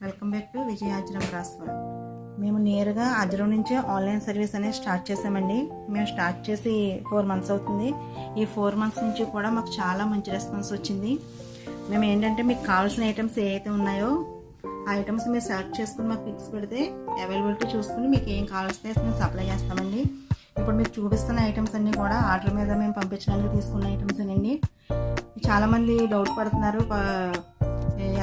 Welcome back to విజయాజ్రం రాస్వాల్. మేము నేరుగా అజ్రం నుంచి ఆన్లైన్ సర్వీస్ అనేది స్టార్ట్ చేసామండి. మేము స్టార్ట్ చేసి 4 months అవుతుంది. ఈ 4 months నుంచి కూడా మాకు చాలా మంచి రెస్పాన్స్ వచ్చింది. మేము ఏంటంటే మీకు కావాల్సిన ఐటమ్స్ ఏవైతే ఉన్నాయో ఆ ఐటమ్స్ మీరు సెలెక్ట్ చేసుకుని మాకు పిక్స్ పెడితే అవైలబిలిటీ చూసుకుని మీకు ఏం కావాల్స్తే మేము సప్లై చేస్తామండి. ఇప్పుడు మీకు చూపిస్తున్న ఐటమ్స్ అన్నీ కూడా ఆర్డర్ మీద మేము పంపించడానికి తీసుకున్న ఐటమ్స్ అండి. చాలామంది డౌట్ పడుతున్నారు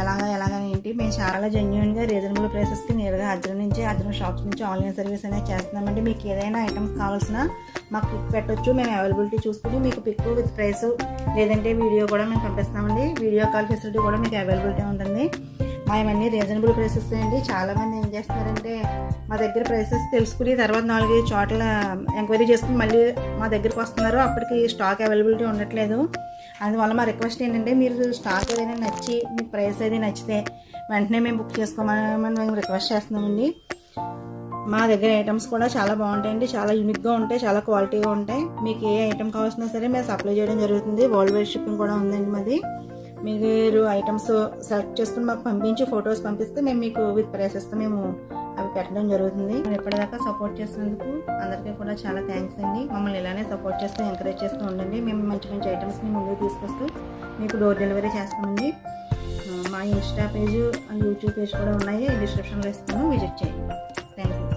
ఎలాగా ఏంటి. మేము చాలా జెన్యున్గా రీజనబుల్ ప్రైసెస్కి నేరుగా అజ్రం షాప్స్ నుంచి ఆన్లైన్ సర్వీస్ అనేది చేస్తున్నామండి. మీకు ఏదైనా ఐటమ్స్ కావాల్సిన మాకు పిక్ పెట్టొచ్చు. మేము అవైలబిలిటీ చూసుకుని మీకు పిక్ విత్ ప్రైస్ లేదంటే వీడియో కూడా మేము పంపిస్తామండి. వీడియో కాల్ ఫెసిలిటీ కూడా మీకు అవైలబిలిటీ ఉంటుంది. మేమన్నీ రీజనబుల్ ప్రైసెస్ అండి. చాలామంది ఏం చేస్తున్నారంటే మా దగ్గర ప్రైసెస్ తెలుసుకుని తర్వాత 4 చోట్ల ఎంక్వైరీ చేసుకుని మళ్ళీ మా దగ్గరికి వస్తున్నారు. అప్పటికి స్టాక్ అవైలబిలిటీ ఉండట్లేదు. అందువల్ల మా రిక్వెస్ట్ ఏంటంటే మీరు స్టాక్ ఏదైనా నచ్చి మీకు ప్రైస్ ఏది నచ్చితే వెంటనే మేము బుక్ చేసుకోమని మేము రిక్వెస్ట్ చేస్తున్నామండి. మా దగ్గర ఐటమ్స్ కూడా చాలా బాగుంటాయండి. చాలా యూనిక్గా ఉంటాయి, చాలా క్వాలిటీగా ఉంటాయి. మీకు ఏ ఐటమ్ కావాల్సినా సరే మేము సప్లై చేయడం జరుగుతుంది. వరల్డ్ వైడ్ షిప్పింగ్ కూడా ఉందండి మాది. మీరు ఐటమ్స్ సెలెక్ట్ చేసుకుని మాకు పంపించి ఫొటోస్ పంపిస్తే మేము మీకు విత్ ప్రైసెస్తో మేము అవి పెట్టడం జరుగుతుంది. ఎప్పటిదాకా సపోర్ట్ చేసినందుకు అందరికీ కూడా చాలా థ్యాంక్స్ అండి. మమ్మల్ని ఇలానే సపోర్ట్ చేస్తూ ఎంకరేజ్ చేస్తూ ఉండండి. మేము మంచి మంచి ఐటమ్స్ని ముందుకు తీసుకొస్తూ మీకు డోర్ డెలివరీ చేస్తామండి. మా Insta page and YouTube page కూడా ఉన్నాయి, డిస్క్రిప్షన్లో ఇస్తాను, విజిట్ చేయండి. Thank you.